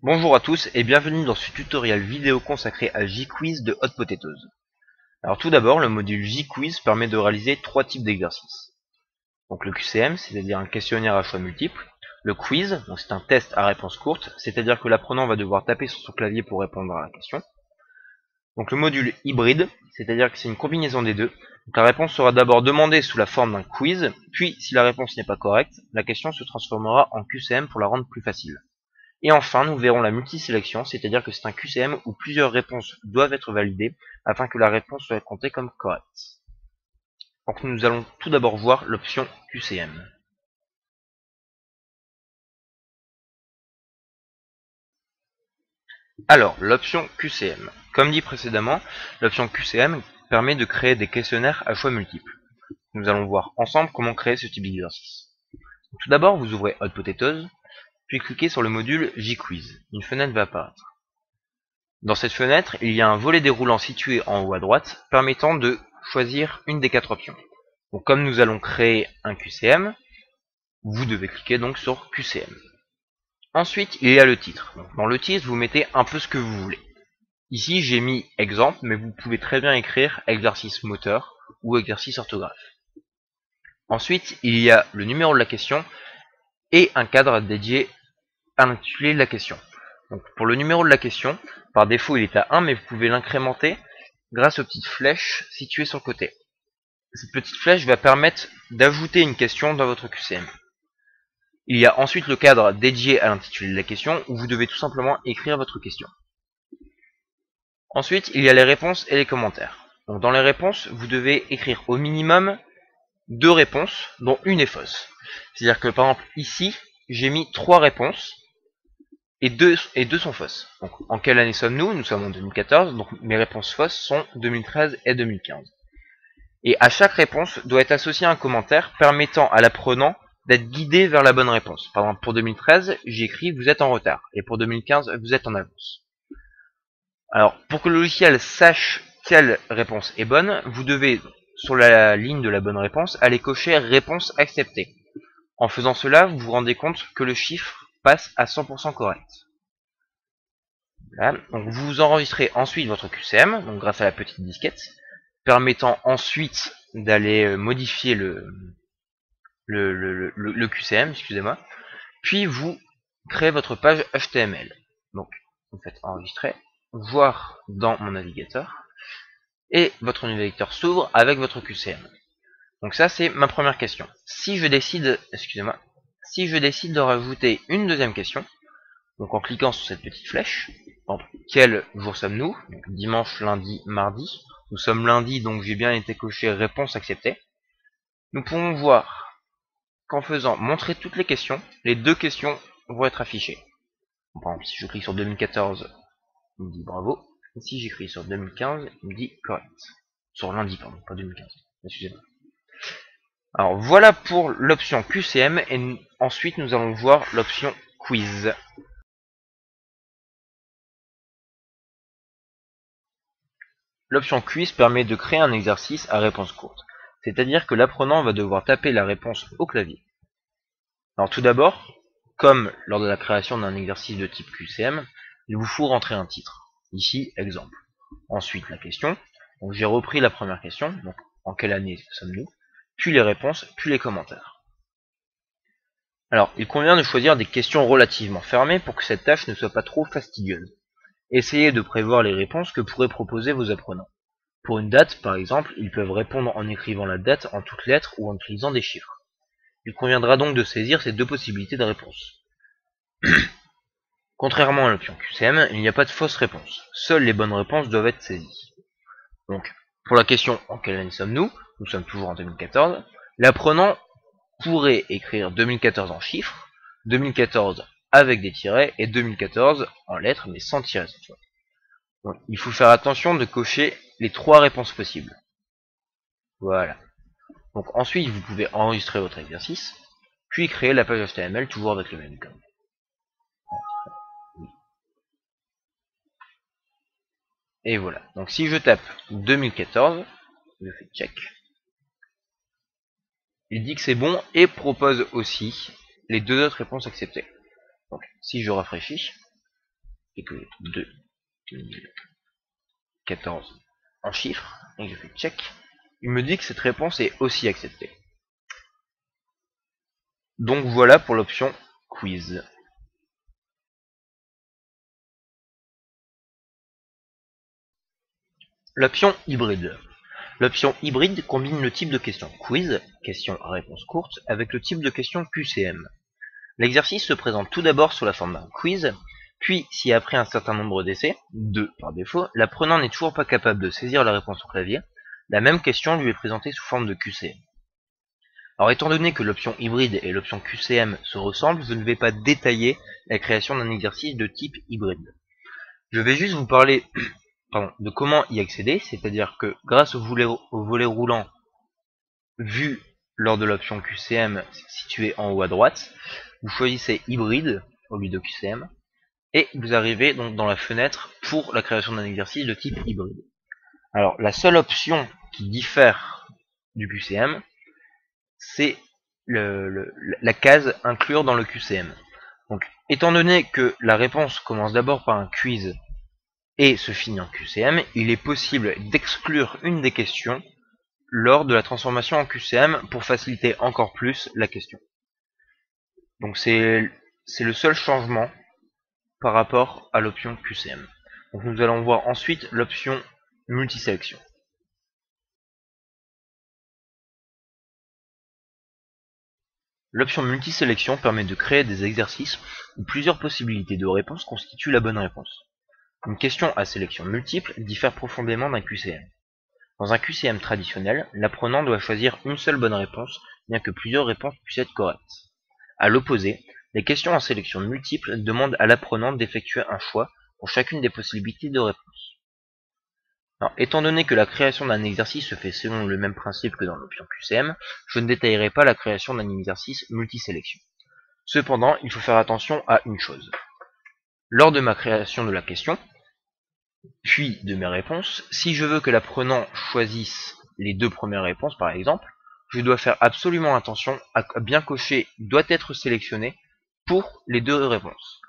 Bonjour à tous et bienvenue dans ce tutoriel vidéo consacré à JQuiz de Hot Potatoes. Alors tout d'abord, le module JQuiz permet de réaliser trois types d'exercices. Donc le QCM, c'est-à-dire un questionnaire à choix multiples. Le quiz, donc c'est un test à réponse courte, c'est-à-dire que l'apprenant va devoir taper sur son clavier pour répondre à la question. Donc le module hybride, c'est-à-dire que c'est une combinaison des deux. Donc la réponse sera d'abord demandée sous la forme d'un quiz, puis si la réponse n'est pas correcte, la question se transformera en QCM pour la rendre plus facile. Et enfin, nous verrons la multisélection, c'est-à-dire que c'est un QCM où plusieurs réponses doivent être validées afin que la réponse soit comptée comme correcte. Donc nous allons tout d'abord voir l'option QCM. Alors, l'option QCM. Comme dit précédemment, l'option QCM permet de créer des questionnaires à choix multiples. Nous allons voir ensemble comment créer ce type d'exercice. Tout d'abord, vous ouvrez Hot Potatoes, puis cliquez sur le module JQuiz. Une fenêtre va apparaître. Dans cette fenêtre, il y a un volet déroulant situé en haut à droite, permettant de choisir une des quatre options. Donc comme nous allons créer un QCM, vous devez cliquer donc sur QCM. Ensuite, il y a le titre. Donc, dans le titre, vous mettez un peu ce que vous voulez. Ici, j'ai mis exemple, mais vous pouvez très bien écrire exercice moteur ou exercice orthographe. Ensuite, il y a le numéro de la question et un cadre dédié à l'intitulé de la question. Donc pour le numéro de la question, par défaut il est à 1, mais vous pouvez l'incrémenter grâce aux petites flèches situées sur le côté. Cette petite flèche va permettre d'ajouter une question dans votre QCM. Il y a ensuite le cadre dédié à l'intitulé de la question, où vous devez tout simplement écrire votre question. Ensuite, il y a les réponses et les commentaires. Donc dans les réponses, vous devez écrire au minimum 2 réponses, dont une est fausse. C'est-à-dire que par exemple ici, j'ai mis 3 réponses, et deux sont fausses. Donc en quelle année sommes-nous? Nous sommes en 2014, donc mes réponses fausses sont 2013 et 2015. Et à chaque réponse doit être associé un commentaire permettant à l'apprenant d'être guidé vers la bonne réponse. Par exemple, pour 2013, j'ai écrit vous êtes en retard. Et pour 2015, vous êtes en avance. Alors, pour que le logiciel sache quelle réponse est bonne, vous devez, sur la ligne de la bonne réponse, aller cocher réponse acceptée. En faisant cela, vous vous rendez compte que le chiffre passe à 100% correct. Voilà. Donc vous enregistrez ensuite votre QCM, donc grâce à la petite disquette, permettant ensuite d'aller modifier le QCM, excusez-moi, puis vous créez votre page HTML. Donc vous faites enregistrer, voir dans mon navigateur, et votre navigateur s'ouvre avec votre QCM. Donc ça c'est ma première question. Si je décide, excusez-moi, si je décide de rajouter une deuxième question, donc en cliquant sur cette petite flèche, quel jour sommes-nous? Dimanche, lundi, mardi. Nous sommes lundi, donc j'ai bien été coché réponse acceptée. Nous pouvons voir qu'en faisant montrer toutes les questions, les deux questions vont être affichées. Par exemple, si je clique sur 2014, il me dit bravo. Et si j'écris sur 2015, il me dit correct. Sur lundi, pardon, pas 2015. Excusez-moi. Alors voilà pour l'option QCM, et ensuite nous allons voir l'option quiz. L'option quiz permet de créer un exercice à réponse courte, c'est-à-dire que l'apprenant va devoir taper la réponse au clavier. Alors tout d'abord, comme lors de la création d'un exercice de type QCM, il vous faut rentrer un titre. Ici, exemple. Ensuite, la question. Donc j'ai repris la première question, donc en quelle année sommes-nous, puis les réponses, puis les commentaires. Alors, il convient de choisir des questions relativement fermées pour que cette tâche ne soit pas trop fastidieuse. Essayez de prévoir les réponses que pourraient proposer vos apprenants. Pour une date, par exemple, ils peuvent répondre en écrivant la date en toutes lettres ou en utilisant des chiffres. Il conviendra donc de saisir ces deux possibilités de réponse. Contrairement à l'option QCM, il n'y a pas de fausse réponse. Seules les bonnes réponses doivent être saisies. Donc, pour la question en quelle année sommes-nous? Nous sommes toujours en 2014. L'apprenant pourrait écrire 2014 en chiffres, 2014 avec des tirets et 2014 en lettres mais sans tiret cette fois. Donc, il faut faire attention de cocher les trois réponses possibles. Voilà. Donc ensuite, vous pouvez enregistrer votre exercice, puis créer la page HTML toujours avec le même code. Et voilà. Donc si je tape 2014, je fais check. Il dit que c'est bon et propose aussi les deux autres réponses acceptées. Donc si je rafraîchis, et que 2014 en chiffres, et que je fais check, il me dit que cette réponse est aussi acceptée. Donc voilà pour l'option quiz. L'option hybride. L'option hybride combine le type de question quiz, question à réponse courte, avec le type de question QCM. L'exercice se présente tout d'abord sous la forme d'un quiz, puis si après un certain nombre d'essais, 2 par défaut, l'apprenant n'est toujours pas capable de saisir la réponse au clavier, la même question lui est présentée sous forme de QCM. Alors étant donné que l'option hybride et l'option QCM se ressemblent, je ne vais pas détailler la création d'un exercice de type hybride. Je vais juste vous parler de comment y accéder, c'est-à-dire que grâce au volet roulant vu lors de l'option QCM située en haut à droite, vous choisissez hybride au lieu de QCM, et vous arrivez donc dans la fenêtre pour la création d'un exercice de type hybride. Alors la seule option qui diffère du QCM, c'est la case inclure dans le QCM. Donc étant donné que la réponse commence d'abord par un quiz et se finit en QCM, il est possible d'exclure une des questions lors de la transformation en QCM pour faciliter encore plus la question. Donc c'est le seul changement par rapport à l'option QCM. Donc nous allons voir ensuite l'option multisélection. L'option multisélection permet de créer des exercices où plusieurs possibilités de réponse constituent la bonne réponse. Une question à sélection multiple diffère profondément d'un QCM. Dans un QCM traditionnel, l'apprenant doit choisir une seule bonne réponse, bien que plusieurs réponses puissent être correctes. À l'opposé, les questions en sélection multiple demandent à l'apprenant d'effectuer un choix pour chacune des possibilités de réponse. Alors, étant donné que la création d'un exercice se fait selon le même principe que dans l'option QCM, je ne détaillerai pas la création d'un exercice multisélection. Cependant, il faut faire attention à une chose. Lors de ma création de la question, puis de mes réponses, si je veux que l'apprenant choisisse les deux premières réponses par exemple, je dois faire absolument attention à bien cocher doit être sélectionné pour les deux réponses.